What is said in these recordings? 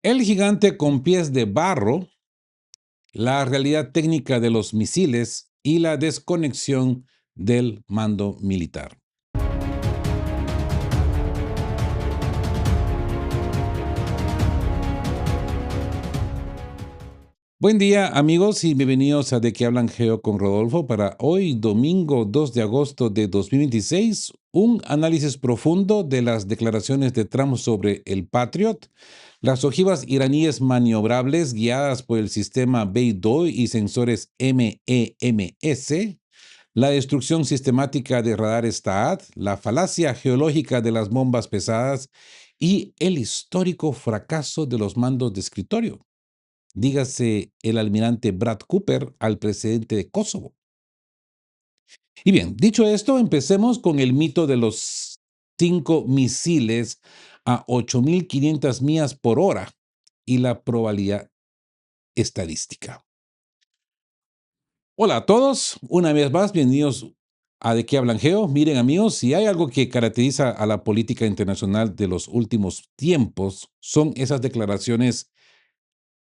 El gigante con pies de barro, la realidad técnica de los misiles y la desconexión del mando militar. Buen día amigos y bienvenidos a De qué hablan Geo con Rodolfo para hoy domingo 2 de agosto de 2026, un análisis profundo de las declaraciones de Trump sobre el Patriot, las ojivas iraníes maniobrables guiadas por el sistema Beidou y sensores MEMS, la destrucción sistemática de radares THAAD, la falacia geológica de las bombas pesadas y el histórico fracaso de los mandos de escritorio. Dígase el almirante Brad Cooper al presidente de Kosovo. Y bien, dicho esto, empecemos con el mito de los 5 misiles a 8.500 millas por hora y la probabilidad estadística. Hola a todos, una vez más, bienvenidos a De qué hablan Geo. Miren amigos, si hay algo que caracteriza a la política internacional de los últimos tiempos, son esas declaraciones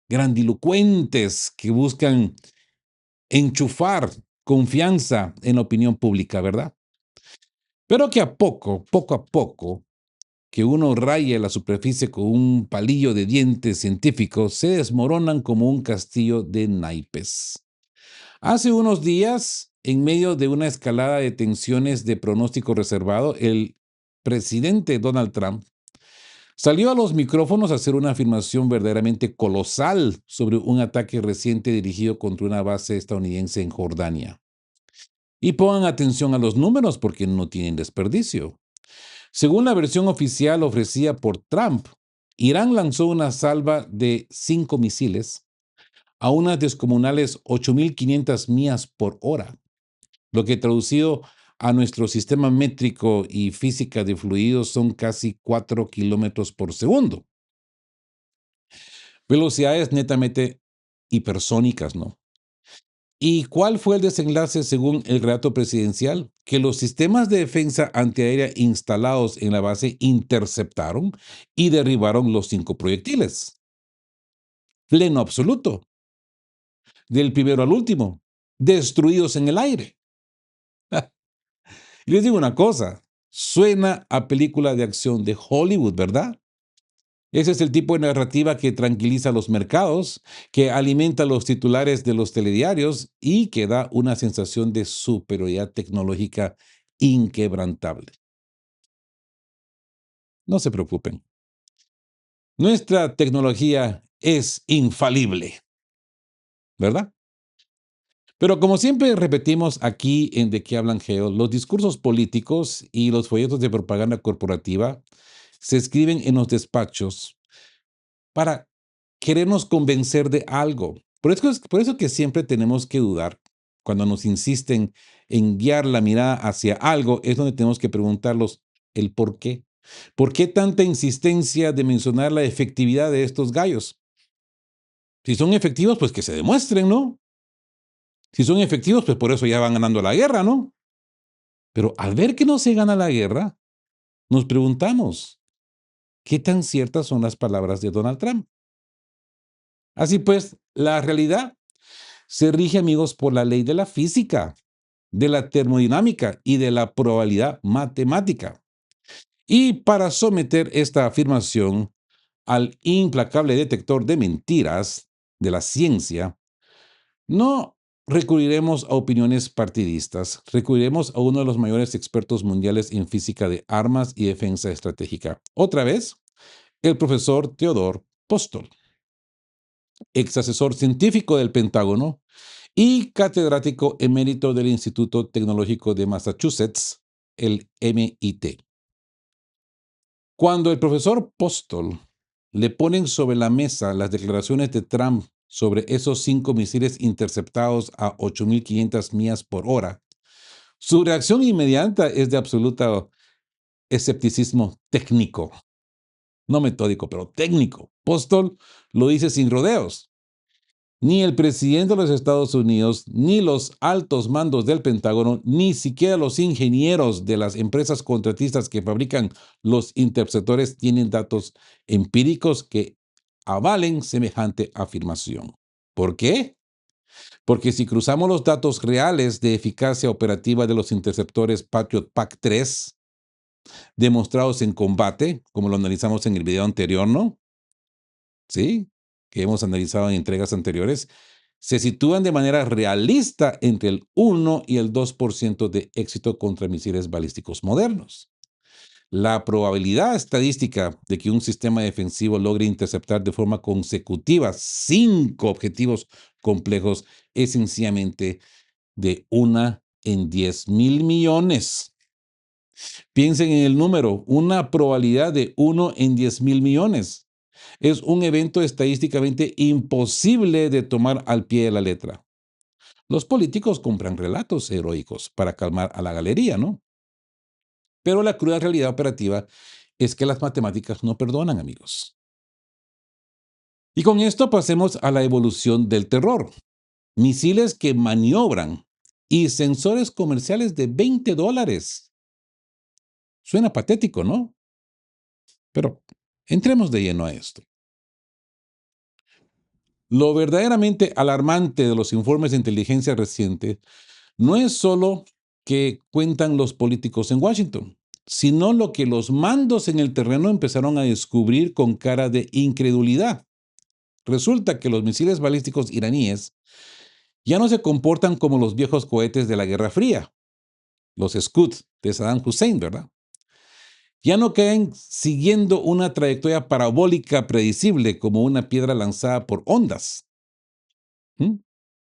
grandilocuentes que buscan enchufar confianza en la opinión pública, ¿verdad? Pero que poco a poco, que uno raye la superficie con un palillo de dientes científico, se desmoronan como un castillo de naipes. Hace unos días, en medio de una escalada de tensiones de pronóstico reservado, el presidente Donald Trump salió a los micrófonos a hacer una afirmación verdaderamente colosal sobre un ataque reciente dirigido contra una base estadounidense en Jordania. Y pongan atención a los números porque no tienen desperdicio. Según la versión oficial ofrecida por Trump, Irán lanzó una salva de 5 misiles a unas descomunales 8.500 millas por hora, lo que traducido a nuestro sistema métrico y física de fluidos son casi 4 kilómetros por segundo. Velocidades netamente hipersónicas, ¿no? ¿Y cuál fue el desenlace según el relato presidencial? Que los sistemas de defensa antiaérea instalados en la base interceptaron y derribaron los 5 proyectiles. Pleno absoluto, del primero al último, destruidos en el aire. Y les digo una cosa, suena a película de acción de Hollywood, ¿verdad? Ese es el tipo de narrativa que tranquiliza a los mercados, que alimenta los titulares de los telediarios y que da una sensación de superioridad tecnológica inquebrantable. No se preocupen. Nuestra tecnología es infalible, ¿verdad? Pero como siempre repetimos aquí en De qué hablan Geo, los discursos políticos y los folletos de propaganda corporativa se escriben en los despachos para querernos convencer de algo. Por eso que siempre tenemos que dudar. Cuando nos insisten en guiar la mirada hacia algo, es donde tenemos que preguntarlos el por qué. ¿Por qué tanta insistencia de mencionar la efectividad de estos gallos? Si son efectivos, pues que se demuestren, ¿no? Si son efectivos, pues por eso ya van ganando la guerra, ¿no? Pero al ver que no se gana la guerra, nos preguntamos, ¿qué tan ciertas son las palabras de Donald Trump? Así pues, la realidad se rige, amigos, por la ley de la física, de la termodinámica y de la probabilidad matemática. Y para someter esta afirmación al implacable detector de mentiras de la ciencia, no recurriremos a opiniones partidistas, recurriremos a uno de los mayores expertos mundiales en física de armas y defensa estratégica. Otra vez, el profesor Theodore Postol, ex asesor científico del Pentágono y catedrático emérito del Instituto Tecnológico de Massachusetts, el MIT. Cuando el profesor Postol le ponen sobre la mesa las declaraciones de Trump sobre esos 5 misiles interceptados a 8.500 millas por hora, su reacción inmediata es de absoluto escepticismo técnico, no metódico, pero técnico. Postol lo dice sin rodeos. Ni el presidente de los Estados Unidos, ni los altos mandos del Pentágono, ni siquiera los ingenieros de las empresas contratistas que fabrican los interceptores tienen datos empíricos que avalen semejante afirmación. ¿Por qué? Porque si cruzamos los datos reales de eficacia operativa de los interceptores Patriot PAC-3 demostrados en combate, como lo analizamos en el video anterior, ¿no? Sí, que hemos analizado en entregas anteriores, se sitúan de manera realista entre el 1 y el 2% de éxito contra misiles balísticos modernos. La probabilidad estadística de que un sistema defensivo logre interceptar de forma consecutiva 5 objetivos complejos es sencillamente de 1 en 10.000 millones. Piensen en el número, una probabilidad de 1 en 10.000 millones. Es un evento estadísticamente imposible de tomar al pie de la letra. Los políticos compran relatos heroicos para calmar a la galería, ¿no? Pero la cruda realidad operativa es que las matemáticas no perdonan, amigos. Y con esto pasemos a la evolución del terror. Misiles que maniobran y sensores comerciales de $20. Suena patético, ¿no? Pero entremos de lleno a esto. Lo verdaderamente alarmante de los informes de inteligencia recientes no es solo que cuentan los políticos en Washington, sino lo que los mandos en el terreno empezaron a descubrir con cara de incredulidad. Resulta que los misiles balísticos iraníes ya no se comportan como los viejos cohetes de la Guerra Fría, los Scud de Saddam Hussein, ¿verdad? Ya no caen siguiendo una trayectoria parabólica predecible como una piedra lanzada por ondas, ¿m?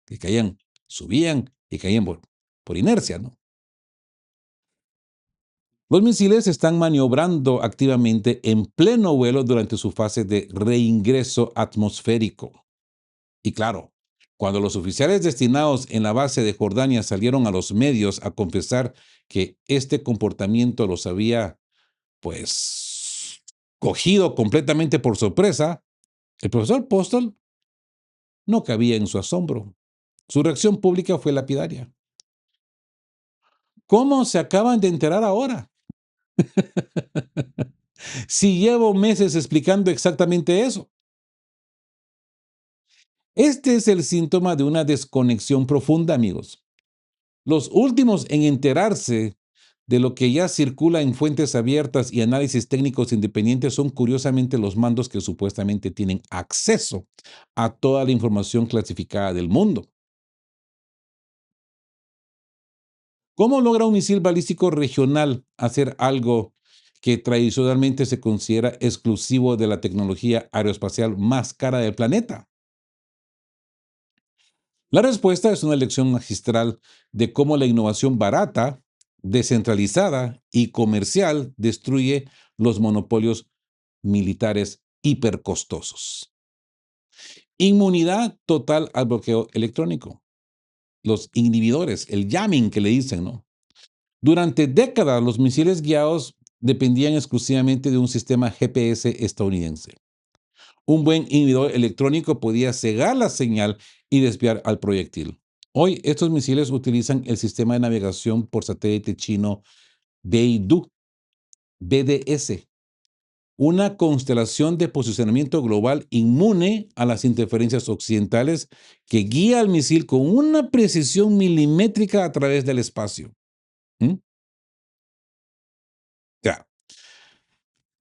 Que caían, subían y caían por inercia, ¿no? Los misiles están maniobrando activamente en pleno vuelo durante su fase de reingreso atmosférico. Y claro, cuando los oficiales destinados en la base de Jordania salieron a los medios a confesar que este comportamiento los había, pues, cogido completamente por sorpresa, el profesor Postol no cabía en su asombro. Su reacción pública fue lapidaria. ¿Cómo se acaban de enterar ahora? Si llevo meses explicando exactamente eso. Este es el síntoma de una desconexión profunda, amigos. Los últimos en enterarse de lo que ya circula en fuentes abiertas y análisis técnicos independientes son curiosamente los mandos que supuestamente tienen acceso a toda la información clasificada del mundo. ¿Cómo logra un misil balístico regional hacer algo que tradicionalmente se considera exclusivo de la tecnología aeroespacial más cara del planeta? La respuesta es una lección magistral de cómo la innovación barata, descentralizada y comercial destruye los monopolios militares hipercostosos. Inmunidad total al bloqueo electrónico. Los inhibidores, el jamming que le dicen, ¿no? Durante décadas, los misiles guiados dependían exclusivamente de un sistema GPS estadounidense. Un buen inhibidor electrónico podía cegar la señal y desviar al proyectil. Hoy, estos misiles utilizan el sistema de navegación por satélite chino Beidou, BDS, una constelación de posicionamiento global inmune a las interferencias occidentales que guía al misil con una precisión milimétrica a través del espacio. ¿Mm? Ya.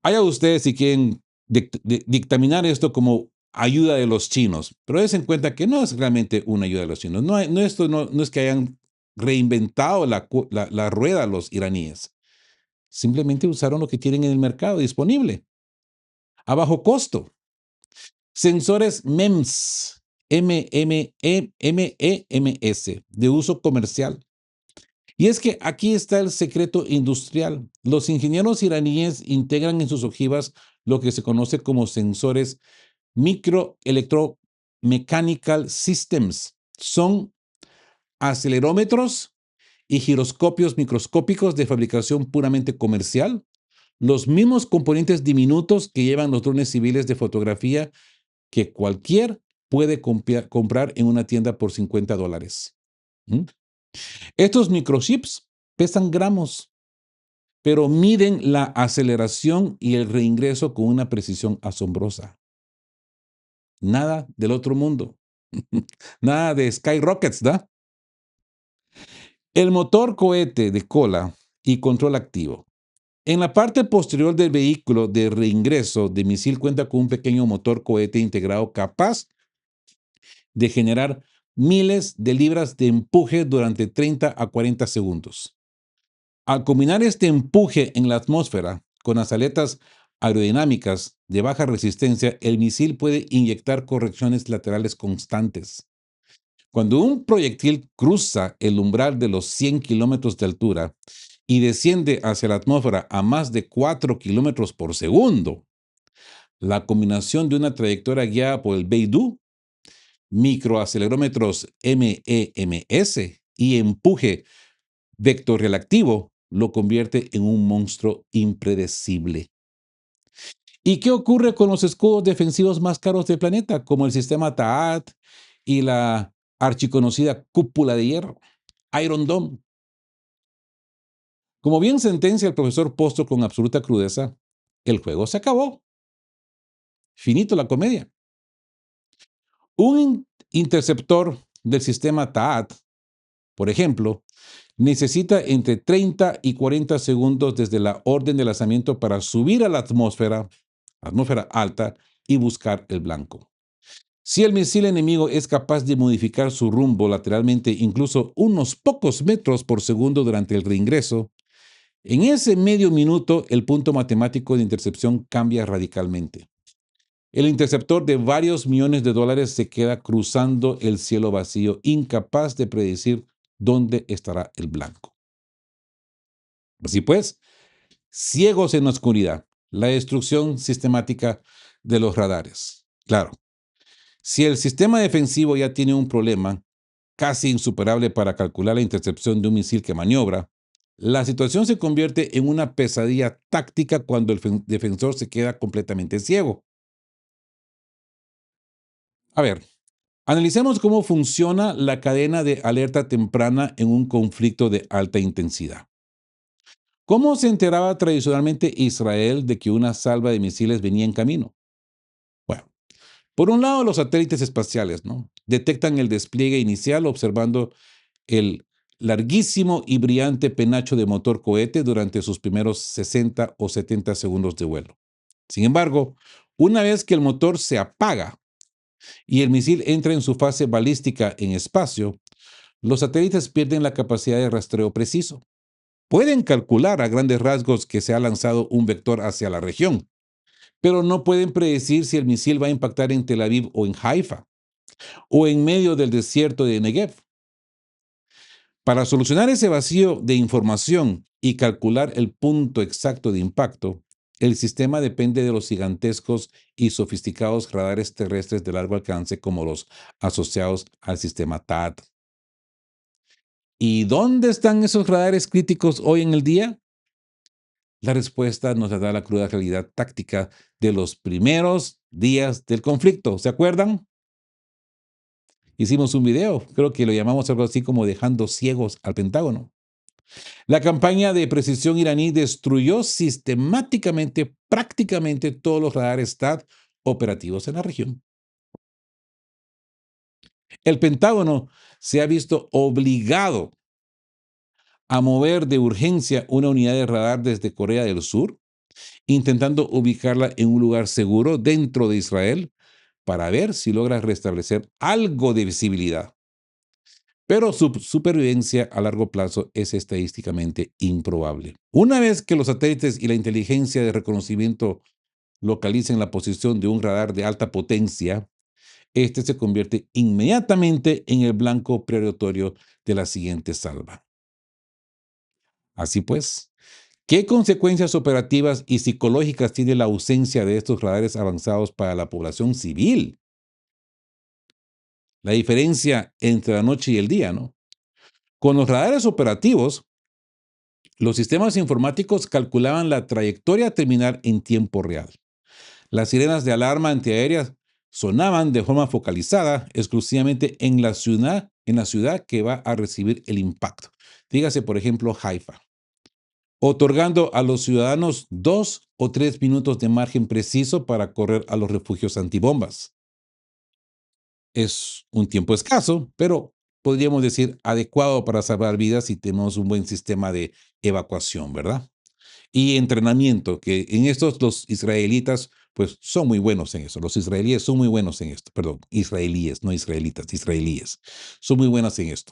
Allá ustedes si quieren dictaminar esto como ayuda de los chinos, pero des en cuenta que no es realmente una ayuda de los chinos. No es que hayan reinventado la rueda los iraníes. Simplemente usaron lo que tienen en el mercado disponible, a bajo costo. Sensores MEMS, MEMS, de uso comercial. Y es que aquí está el secreto industrial. Los ingenieros iraníes integran en sus ojivas lo que se conoce como sensores microelectromechanical systems. Son acelerómetros y giroscopios microscópicos de fabricación puramente comercial, los mismos componentes diminutos que llevan los drones civiles de fotografía que cualquier puede comprar en una tienda por $50. ¿Mm? Estos microchips pesan gramos, pero miden la aceleración y el reingreso con una precisión asombrosa. Nada del otro mundo. Nada de skyrockets, ¿da? El motor cohete de cola y control activo. En la parte posterior del vehículo de reingreso de misil cuenta con un pequeño motor cohete integrado capaz de generar miles de libras de empuje durante 30 a 40 segundos. Al combinar este empuje en la atmósfera con las aletas aerodinámicas de baja resistencia, el misil puede inyectar correcciones laterales constantes. Cuando un proyectil cruza el umbral de los 100 kilómetros de altura y desciende hacia la atmósfera a más de 4 kilómetros por segundo, la combinación de una trayectoria guiada por el Beidou, microacelerómetros MEMS y empuje vectorreactivo lo convierte en un monstruo impredecible. ¿Y qué ocurre con los escudos defensivos más caros del planeta, como el sistema THAAD y la archiconocida cúpula de hierro, Iron Dome? Como bien sentencia el profesor Postro con absoluta crudeza, el juego se acabó. Finito la comedia. Un interceptor del sistema THAAD, por ejemplo, necesita entre 30 y 40 segundos desde la orden de lanzamiento para subir a la atmósfera alta, y buscar el blanco. Si el misil enemigo es capaz de modificar su rumbo lateralmente incluso unos pocos metros por segundo durante el reingreso, en ese medio minuto el punto matemático de intercepción cambia radicalmente. El interceptor de varios millones de dólares se queda cruzando el cielo vacío, incapaz de predecir dónde estará el blanco. Así pues, ciegos en la oscuridad, la destrucción sistemática de los radares. Claro, si el sistema defensivo ya tiene un problema casi insuperable para calcular la intercepción de un misil que maniobra, la situación se convierte en una pesadilla táctica cuando el defensor se queda completamente ciego. A ver, analicemos cómo funciona la cadena de alerta temprana en un conflicto de alta intensidad. ¿Cómo se enteraba tradicionalmente Israel de que una salva de misiles venía en camino? Bueno, por un lado, los satélites espaciales, ¿no? Detectan el despliegue inicial observando el larguísimo y brillante penacho de motor cohete durante sus primeros 60 o 70 segundos de vuelo. Sin embargo, una vez que el motor se apaga y el misil entra en su fase balística en espacio, los satélites pierden la capacidad de rastreo preciso. Pueden calcular a grandes rasgos que se ha lanzado un vector hacia la región, pero no pueden predecir si el misil va a impactar en Tel Aviv o en Haifa, o en medio del desierto de Negev. Para solucionar ese vacío de información y calcular el punto exacto de impacto, el sistema depende de los gigantescos y sofisticados radares terrestres de largo alcance como los asociados al sistema THAAD. ¿Y dónde están esos radares críticos hoy en el día? La respuesta nos la da la cruda realidad táctica de los primeros días del conflicto. ¿Se acuerdan? Hicimos un video, creo que lo llamamos algo así como dejando ciegos al Pentágono. La campaña de precisión iraní destruyó sistemáticamente prácticamente todos los radares THAAD operativos en la región. El Pentágono se ha visto obligado a mover de urgencia una unidad de radar desde Corea del Sur, intentando ubicarla en un lugar seguro dentro de Israel para ver si logra restablecer algo de visibilidad. Pero su supervivencia a largo plazo es estadísticamente improbable. Una vez que los satélites y la inteligencia de reconocimiento localicen la posición de un radar de alta potencia, este se convierte inmediatamente en el blanco preparatorio de la siguiente salva. Así pues, ¿qué consecuencias operativas y psicológicas tiene la ausencia de estos radares avanzados para la población civil? La diferencia entre la noche y el día, ¿no? Con los radares operativos, los sistemas informáticos calculaban la trayectoria a terminar en tiempo real. Las sirenas de alarma antiaérea sonaban de forma focalizada exclusivamente en la ciudad que va a recibir el impacto. Dígase, por ejemplo, Haifa, otorgando a los ciudadanos 2 o 3 minutos de margen preciso para correr a los refugios antibombas. Es un tiempo escaso, pero podríamos decir adecuado para salvar vidas si tenemos un buen sistema de evacuación, ¿verdad? Y entrenamiento, que en estos los israelitas pues son muy buenos en eso. Los israelíes son muy buenos en esto. Perdón, israelíes, no israelitas, israelíes. Son muy buenas en esto.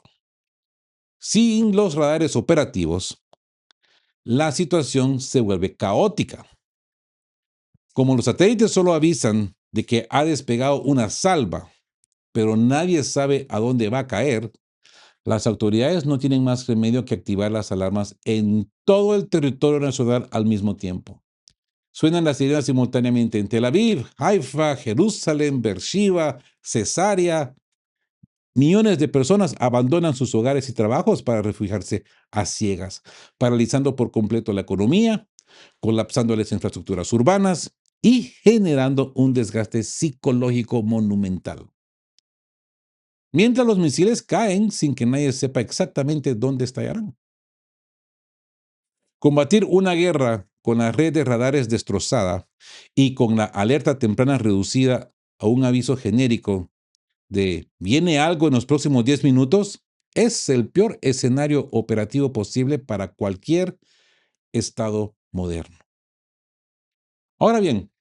Sin los radares operativos, la situación se vuelve caótica. Como los satélites solo avisan de que ha despegado una salva, pero nadie sabe a dónde va a caer, las autoridades no tienen más remedio que activar las alarmas en todo el territorio nacional al mismo tiempo. Suenan las sirenas simultáneamente en Tel Aviv, Haifa, Jerusalén, Beersheba, Cesarea. Millones de personas abandonan sus hogares y trabajos para refugiarse a ciegas, paralizando por completo la economía, colapsando las infraestructuras urbanas y generando un desgaste psicológico monumental. Mientras los misiles caen sin que nadie sepa exactamente dónde estallarán. Combatir una guerra con la red de radares destrozada y con la alerta temprana reducida a un aviso genérico de ¿viene algo en los próximos 10 minutos? Es el peor escenario operativo posible para cualquier Estado moderno. Ahora bien,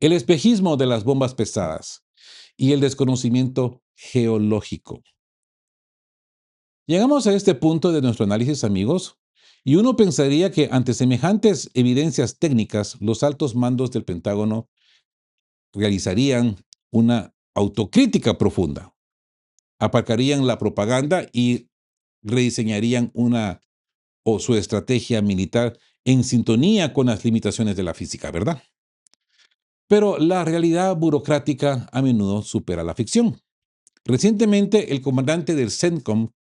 el espejismo de las bombas pesadas y el desconocimiento geológico. Llegamos a este punto de nuestro análisis, amigos, y uno pensaría que ante semejantes evidencias técnicas, los altos mandos del Pentágono realizarían una autocrítica profunda, aparcarían la propaganda y rediseñarían una o su estrategia militar en sintonía con las limitaciones de la física, ¿verdad? Pero la realidad burocrática a menudo supera la ficción. Recientemente, el comandante del CENTCOM,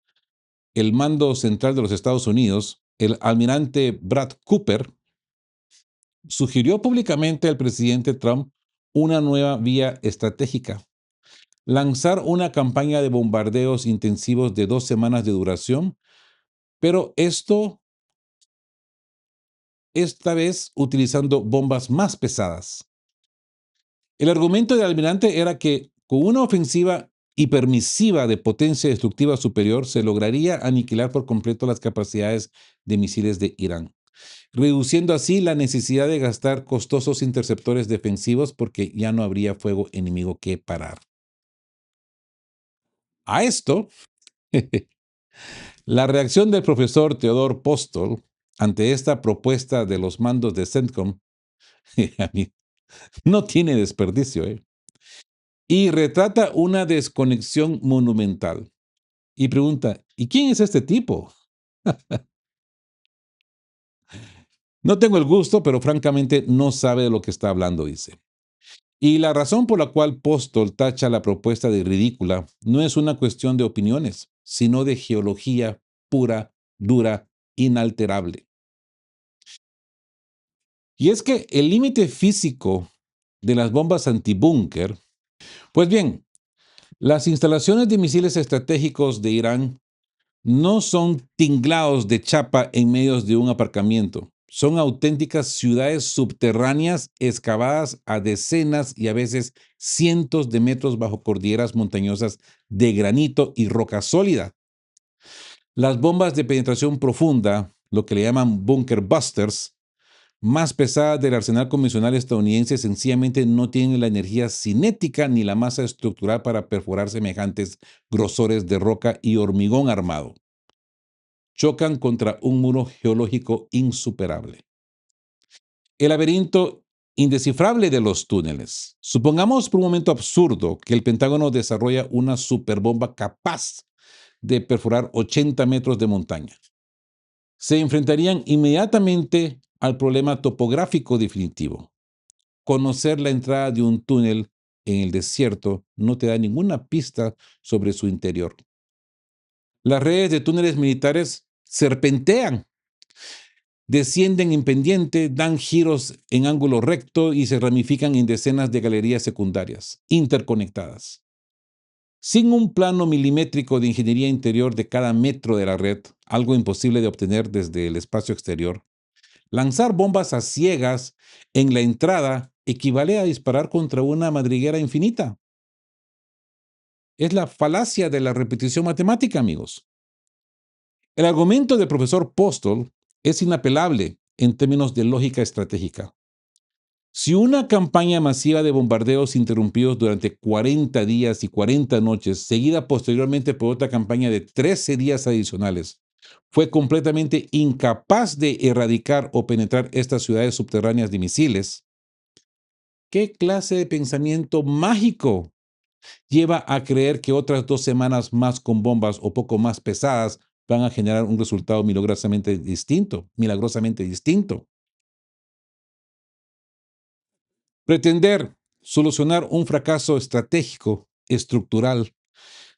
el mando central de los Estados Unidos, el almirante Brad Cooper, sugirió públicamente al presidente Trump una nueva vía estratégica: lanzar una campaña de bombardeos intensivos de 2 semanas de duración, pero esta vez utilizando bombas más pesadas. El argumento del almirante era que con una ofensiva hipermisiva de potencia destructiva superior se lograría aniquilar por completo las capacidades de misiles de Irán, reduciendo así la necesidad de gastar costosos interceptores defensivos porque ya no habría fuego enemigo que parar. A esto, la reacción del profesor Theodor Postol ante esta propuesta de los mandos de CENTCOM no tiene desperdicio, ¿eh? Y retrata una desconexión monumental. Y pregunta, ¿y quién es este tipo? No tengo el gusto, pero francamente no sabe de lo que está hablando, dice. Y la razón por la cual Postol tacha la propuesta de ridícula no es una cuestión de opiniones, sino de geología pura, dura, inalterable. Y es que el límite físico de las bombas antibúnker, pues bien, las instalaciones de misiles estratégicos de Irán no son tinglados de chapa en medio de un aparcamiento. Son auténticas ciudades subterráneas excavadas a decenas y a veces cientos de metros bajo cordilleras montañosas de granito y roca sólida. Las bombas de penetración profunda, lo que le llaman bunker busters, más pesadas del arsenal convencional estadounidense, sencillamente no tienen la energía cinética ni la masa estructural para perforar semejantes grosores de roca y hormigón armado. Chocan contra un muro geológico insuperable. El laberinto indescifrable de los túneles. Supongamos por un momento absurdo que el Pentágono desarrolla una superbomba capaz de perforar 80 metros de montaña. Se enfrentarían inmediatamente al problema topográfico definitivo. Conocer la entrada de un túnel en el desierto no te da ninguna pista sobre su interior. Las redes de túneles militares serpentean, descienden en pendiente, dan giros en ángulo recto y se ramifican en decenas de galerías secundarias, interconectadas. Sin un plano milimétrico de ingeniería interior de cada metro de la red, algo imposible de obtener desde el espacio exterior, lanzar bombas a ciegas en la entrada equivale a disparar contra una madriguera infinita. Es la falacia de la repetición matemática, amigos. El argumento del profesor Postol es inapelable en términos de lógica estratégica. Si una campaña masiva de bombardeos interrumpidos durante 40 días y 40 noches, seguida posteriormente por otra campaña de 13 días adicionales, fue completamente incapaz de erradicar o penetrar estas ciudades subterráneas de misiles, ¿qué clase de pensamiento mágico lleva a creer que otras 2 semanas más con bombas o poco más pesadas van a generar un resultado milagrosamente distinto? Pretender solucionar un fracaso estratégico, estructural,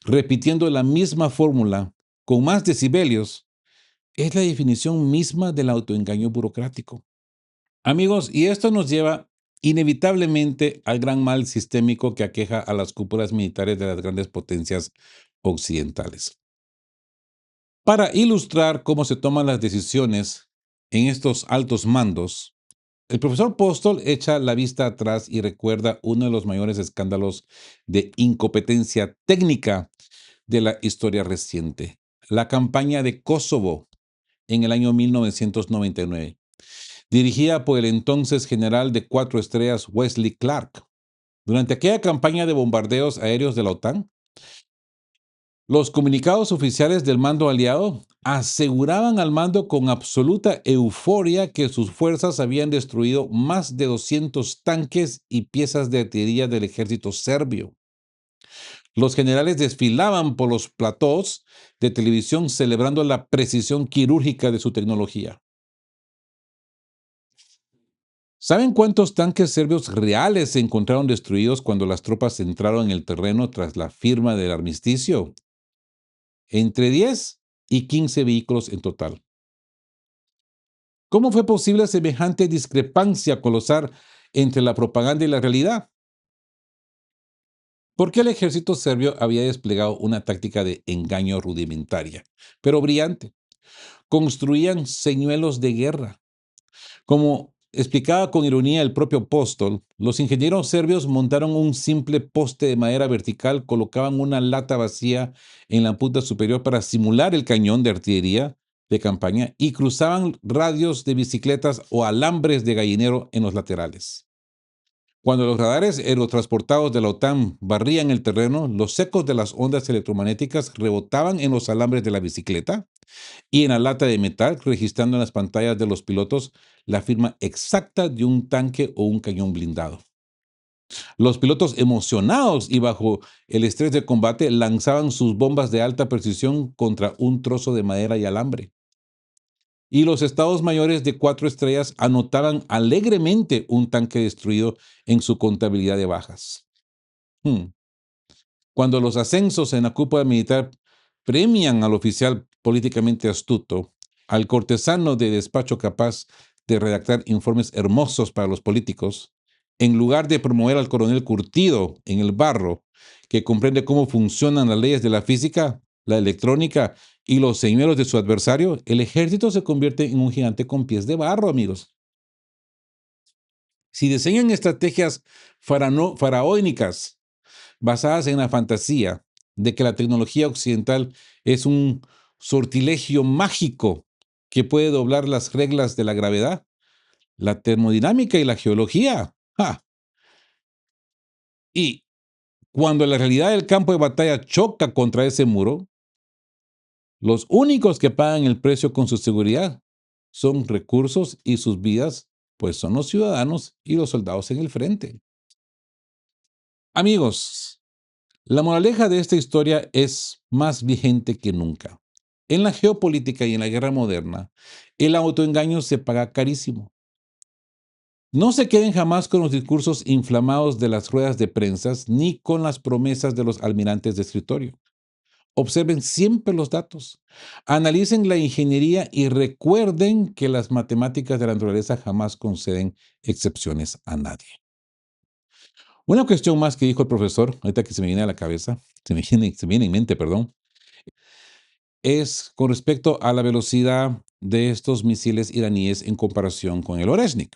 repitiendo la misma fórmula con más decibelios, es la definición misma del autoengaño burocrático. Amigos, y esto nos lleva inevitablemente al gran mal sistémico que aqueja a las cúpulas militares de las grandes potencias occidentales. Para ilustrar cómo se toman las decisiones en estos altos mandos, el profesor Postol echa la vista atrás y recuerda uno de los mayores escándalos de incompetencia técnica de la historia reciente, la campaña de Kosovo en el año 1999, dirigida por el entonces general de 4 estrellas Wesley Clark. Durante aquella campaña de bombardeos aéreos de la OTAN, los comunicados oficiales del mando aliado aseguraban al mando con absoluta euforia que sus fuerzas habían destruido más de 200 tanques y piezas de artillería del ejército serbio. Los generales desfilaban por los platós de televisión celebrando la precisión quirúrgica de su tecnología. ¿Saben cuántos tanques serbios reales se encontraron destruidos cuando las tropas entraron en el terreno tras la firma del armisticio? Entre 10 y 15 vehículos en total. ¿Cómo fue posible semejante discrepancia colosal entre la propaganda y la realidad? Porque el ejército serbio había desplegado una táctica de engaño rudimentaria, pero brillante. Construían señuelos de guerra. Como explicaba con ironía el propio Postol, los ingenieros serbios montaron un simple poste de madera vertical, colocaban una lata vacía en la punta superior para simular el cañón de artillería de campaña y cruzaban radios de bicicletas o alambres de gallinero en los laterales. Cuando los radares aerotransportados de la OTAN barrían el terreno, los ecos de las ondas electromagnéticas rebotaban en los alambres de la bicicleta y en la lata de metal, registrando en las pantallas de los pilotos la firma exacta de un tanque o un cañón blindado. Los pilotos emocionados y bajo el estrés de combate lanzaban sus bombas de alta precisión contra un trozo de madera y alambre. Y los estados mayores de 4 estrellas anotaban alegremente un tanque destruido en su contabilidad de bajas. Hmm. Cuando los ascensos en la cúpula militar premian al oficial políticamente astuto, al cortesano de despacho capaz de redactar informes hermosos para los políticos, en lugar de promover al coronel curtido en el barro, que comprende cómo funcionan las leyes de la física, la electrónica y los señuelos de su adversario, el ejército se convierte en un gigante con pies de barro, amigos. Si diseñan estrategias faraónicas basadas en la fantasía de que la tecnología occidental es un sortilegio mágico que puede doblar las reglas de la gravedad, la termodinámica y la geología. ¡Ja! Y cuando la realidad del campo de batalla choca contra ese muro, los únicos que pagan el precio con su seguridad son recursos y sus vidas, pues son los ciudadanos y los soldados en el frente. Amigos, la moraleja de esta historia es más vigente que nunca. En la geopolítica y en la guerra moderna, el autoengaño se paga carísimo. No se queden jamás con los discursos inflamados de las ruedas de prensa ni con las promesas de los almirantes de escritorio. Observen siempre los datos, analicen la ingeniería y recuerden que las matemáticas de la naturaleza jamás conceden excepciones a nadie. Una cuestión más que dijo el profesor, ahorita que se me viene a la cabeza, se me viene en mente, perdón, es con respecto a la velocidad de estos misiles iraníes en comparación con el Oreshnik.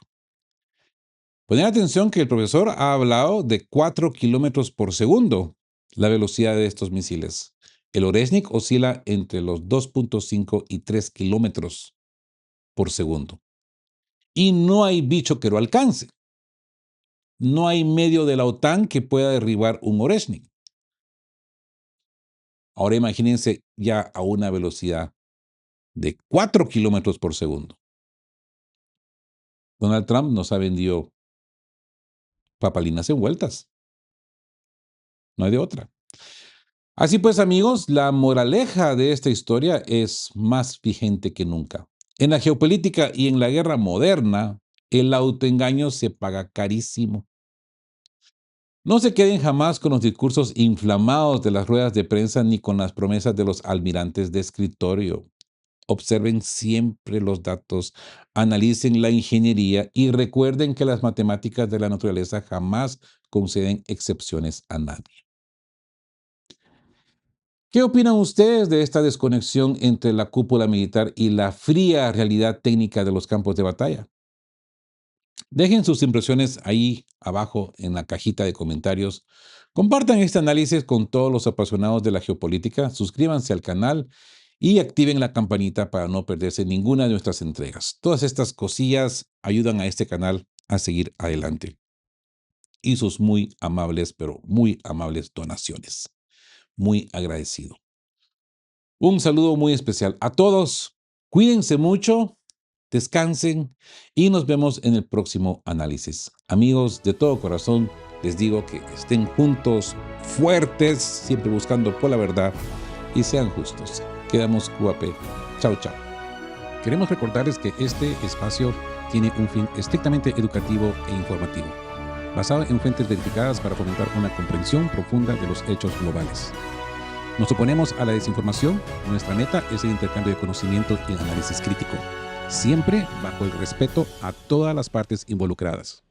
Poner atención que el profesor ha hablado de 4 kilómetros por segundo, la velocidad de estos misiles. El Oreshnik oscila entre los 2.5 y 3 kilómetros por segundo. Y no hay bicho que lo alcance. No hay medio de la OTAN que pueda derribar un Oreshnik. Ahora imagínense ya a una velocidad de 4 kilómetros por segundo. Donald Trump nos ha vendido papalinas envueltas. No hay de otra. Así pues, amigos, la moraleja de esta historia es más vigente que nunca. En la geopolítica y en la guerra moderna, el autoengaño se paga carísimo. No se queden jamás con los discursos inflamados de las ruedas de prensa ni con las promesas de los almirantes de escritorio. Observen siempre los datos, analicen la ingeniería y recuerden que las matemáticas de la naturaleza jamás conceden excepciones a nadie. ¿Qué opinan ustedes de esta desconexión entre la cúpula militar y la fría realidad técnica de los campos de batalla? Dejen sus impresiones ahí abajo en la cajita de comentarios. Compartan este análisis con todos los apasionados de la geopolítica, suscríbanse al canal y activen la campanita para no perderse ninguna de nuestras entregas. Todas estas cosillas ayudan a este canal a seguir adelante. Y sus muy amables, pero muy amables donaciones. Muy agradecido. Un saludo muy especial a todos. Cuídense mucho, descansen y nos vemos en el próximo análisis. Amigos, de todo corazón, les digo que estén juntos, fuertes, siempre buscando por la verdad y sean justos. Quedamos QAP. Chao, chao. Queremos recordarles que este espacio tiene un fin estrictamente educativo e informativo, basado en fuentes verificadas para fomentar una comprensión profunda de los hechos globales. Nos oponemos a la desinformación. Nuestra meta es el intercambio de conocimiento y análisis crítico, siempre bajo el respeto a todas las partes involucradas.